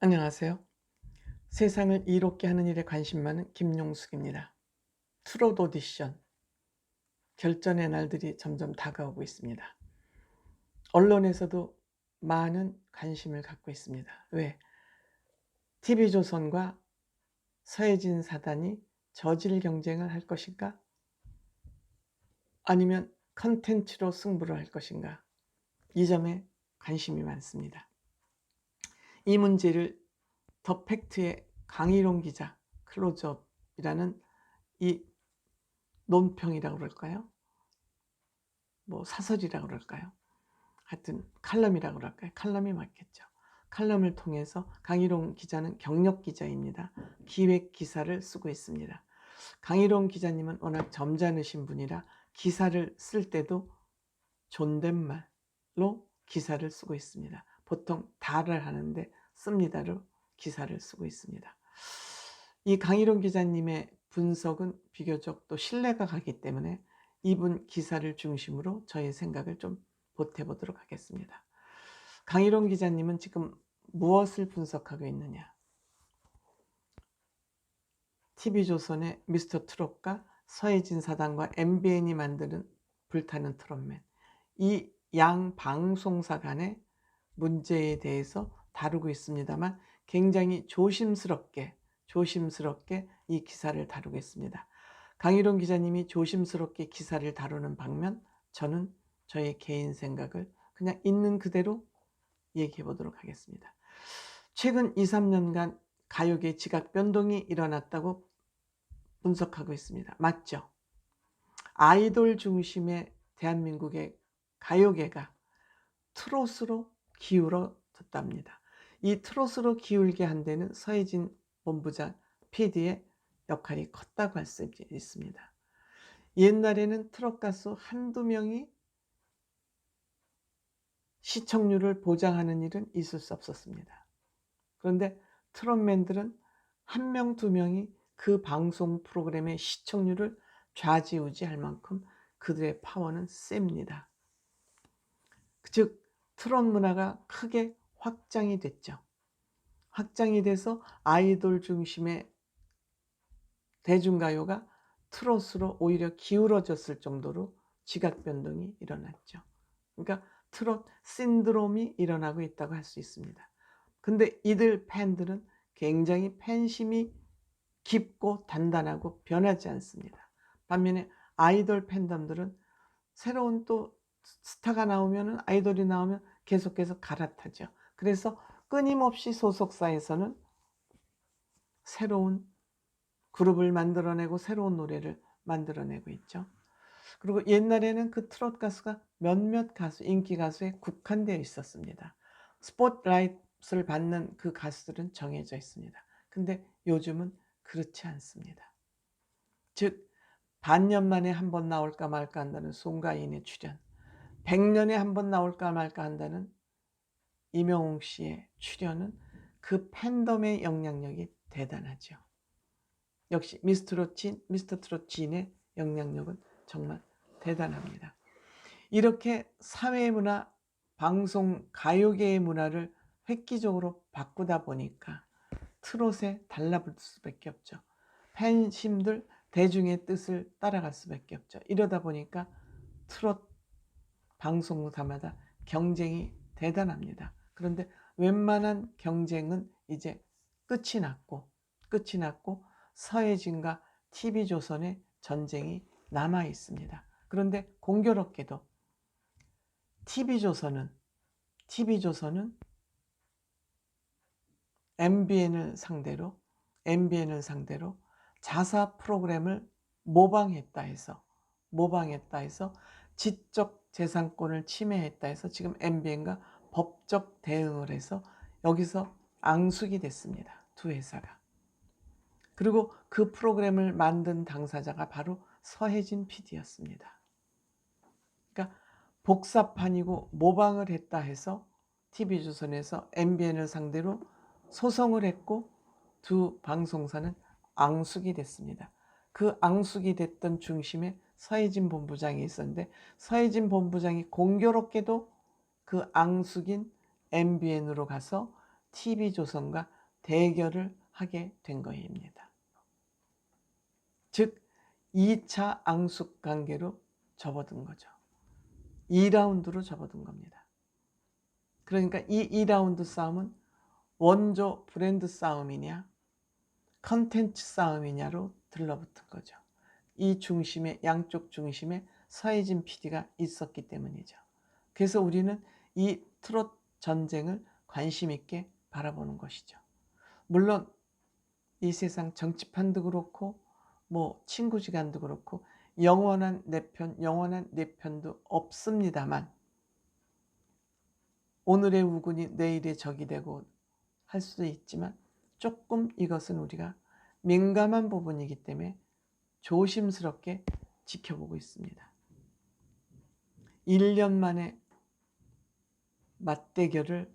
안녕하세요. 세상을 이롭게 하는 일에 관심 많은 김용숙입니다. 트롯 오디션 결전의 날들이 점점 다가오고 있습니다. 언론에서도 많은 관심을 갖고 있습니다. 왜? TV조선과 서혜진 사단이 저질 경쟁을 할 것인가? 아니면 컨텐츠로 승부를 할 것인가? 이 점에 관심이 많습니다. 이 문제를 더 팩트의 강희롱 기자, 클로즈업이라는 이 논평이라고 그럴까요? 사설이라고 그럴까요? 하여튼 칼럼이라고 그럴까요? 칼럼이 맞겠죠. 칼럼을 통해서 강희롱 기자는 경력 기자입니다. 기획 기사를 쓰고 있습니다. 강희롱 기자님은 워낙 점잖으신 분이라 기사를 쓸 때도 존댓말로 기사를 쓰고 있습니다. 보통 다를 하는데 씁니다로 기사를 쓰고 있습니다. 이 강희룡 기자님의 분석은 비교적 또 신뢰가 가기 때문에 이분 기사를 중심으로 저의 생각을 좀 보태보도록 하겠습니다. 강희룡 기자님은 지금 무엇을 분석하고 있느냐? TV조선의 미스터 트롯과 서혜진 사단과 MBN이 만드는 불타는 트롯맨, 이 양 방송사 간의 문제에 대해서 다루고 있습니다만 굉장히 조심스럽게 이 기사를 다루고 있습니다. 강희룡 기자님이 조심스럽게 기사를 다루는 방면, 저는 저의 개인 생각을 그냥 있는 그대로 얘기해 보도록 하겠습니다. 최근 2, 3년간 가요계 지각 변동이 일어났다고 분석하고 있습니다. 맞죠? 아이돌 중심의 대한민국의 가요계가 트롯으로 기울어졌답니다. 이 트롯으로 기울게 한 데는 서혜진 본부장 PD의 역할이 컸다고 할 수 있습니다. 옛날에는 트롯 가수 한두 명이 시청률을 보장하는 일은 있을 수 없었습니다. 그런데 트롯맨들은 한 명, 두 명이 그 방송 프로그램의 시청률을 좌지우지할 만큼 그들의 파워는 셉니다. 즉 트롯 문화가 크게 확장이 됐죠. 확장이 돼서 아이돌 중심의 대중가요가 트롯으로 오히려 기울어졌을 정도로 지각 변동이 일어났죠. 그러니까 트롯 신드롬이 일어나고 있다고 할 수 있습니다. 근데 이들 팬들은 굉장히 팬심이 깊고 단단하고 변하지 않습니다. 반면에 아이돌 팬덤들은 새로운 또 스타가 나오면, 아이돌이 나오면 계속해서 갈아타죠. 그래서 끊임없이 소속사에서는 새로운 그룹을 만들어내고 새로운 노래를 만들어내고 있죠. 그리고 옛날에는 그 트롯 가수가 몇몇 가수, 인기 가수에 국한되어 있었습니다. 스포트라이트를 받는 그 가수들은 정해져 있습니다. 근데 요즘은 그렇지 않습니다. 즉 반년 만에 한 번 나올까 말까 한다는 송가인의 출연, 100년에 한 번 나올까 말까 한다는 임영웅 씨의 출연은 그 팬덤의 영향력이 대단하죠. 역시 미스터 트롯 진의 영향력은 정말 대단합니다. 이렇게 사회 문화, 방송, 가요계의 문화를 획기적으로 바꾸다 보니까 트롯에 달라붙을 수밖에 없죠. 팬심들, 대중의 뜻을 따라갈 수밖에 없죠. 이러다 보니까 트롯 방송사마다 경쟁이 대단합니다. 그런데 웬만한 경쟁은 이제 끝이 났고 서혜진과 TV조선의 전쟁이 남아 있습니다. 그런데 공교롭게도 TV조선은 MBN을 상대로 자사 프로그램을 모방했다 해서 지적 재산권을 침해했다 해서 지금 MBN과 법적 대응을 해서 여기서 앙숙이 됐습니다. 두 회사가. 그리고 그 프로그램을 만든 당사자가 바로 서혜진 PD였습니다. 그러니까 복사판이고 모방을 했다 해서 TV조선에서 MBN을 상대로 소송을 했고 두 방송사는 앙숙이 됐습니다. 그 앙숙이 됐던 중심에 서혜진 본부장이 있었는데 서혜진 본부장이 공교롭게도 그 앙숙인 MBN으로 가서 TV조선과 대결을 하게 된 것입니다. 즉 2차 앙숙 관계로 접어든 거죠. 2라운드로 접어든 겁니다. 그러니까 이 2라운드 싸움은 원조 브랜드 싸움이냐 컨텐츠 싸움이냐로 들러붙은 거죠. 이 중심에, 양쪽 중심에 서혜진 PD가 있었기 때문이죠. 그래서 우리는 이 트롯 전쟁을 관심 있게 바라보는 것이죠. 물론 이 세상 정치판도 그렇고 뭐 친구지간도 그렇고 영원한 내 편, 영원한 내 편도 없습니다만 오늘의 우군이 내일의 적이 되고 할 수도 있지만 조금 이것은 우리가 민감한 부분이기 때문에 조심스럽게 지켜보고 있습니다. 1년 만에 맞대결을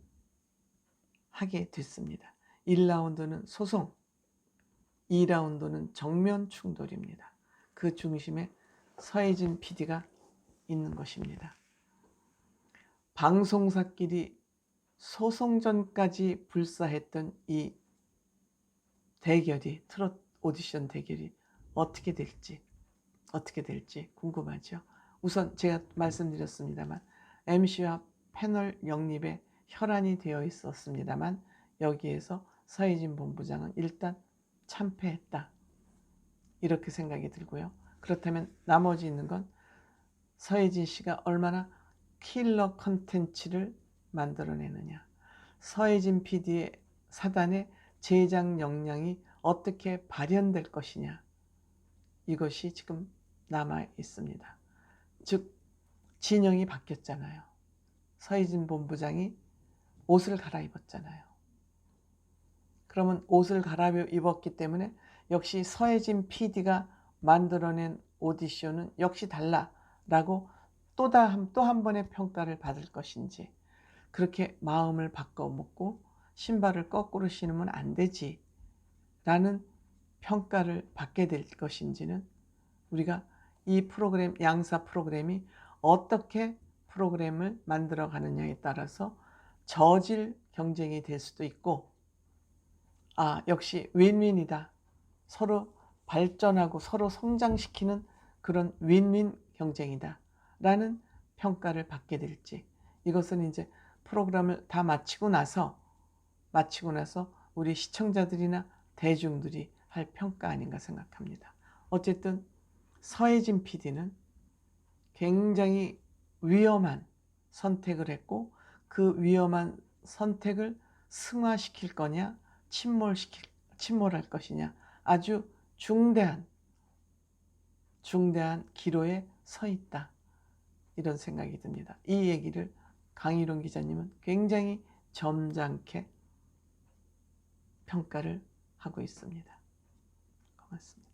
하게 됐습니다. 1라운드는 소송, 2라운드는 정면 충돌입니다. 그 중심에 서혜진 PD가 있는 것입니다. 방송사끼리 소송전까지 불사했던 이 대결이, 트롯 오디션 대결이 어떻게 될지 궁금하죠. 우선 제가 말씀드렸습니다만 MC와 패널 영입에 혈안이 되어 있었습니다만 여기에서 서혜진 본부장은 일단 참패했다, 이렇게 생각이 들고요. 그렇다면 나머지 있는 건 서혜진 씨가 얼마나 킬러 컨텐츠를 만들어내느냐, 서혜진 PD의 사단의 제작 역량이 어떻게 발현될 것이냐, 이것이 지금 남아 있습니다. 즉 진영이 바뀌었잖아요. 서혜진 본부장이 옷을 갈아입었잖아요. 그러면 옷을 갈아입었기 때문에 역시 서혜진 PD가 만들어낸 오디션은 역시 달라라고 또 한 번의 평가를 받을 것인지, 그렇게 마음을 바꿔먹고 신발을 거꾸로 신으면 안 되지 라는 평가를 받게 될 것인지는 우리가 이 프로그램, 양사 프로그램이 어떻게 프로그램을 만들어 가느냐에 따라서 저질 경쟁이 될 수도 있고, 역시 윈윈이다, 서로 발전하고 서로 성장시키는 그런 윈윈 경쟁이다 라는 평가를 받게 될지, 이것은 이제 프로그램을 다 마치고 나서 우리 시청자들이나 대중들이 할 평가 아닌가 생각합니다. 어쨌든 서혜진 PD는 굉장히 위험한 선택을 했고, 그 위험한 선택을 승화시킬 거냐 침몰할 것이냐, 아주 중대한 기로에 서 있다, 이런 생각이 듭니다. 이 얘기를 강희룡 기자님은 굉장히 점잖게 평가를 하고 있습니다. 고맙습니다.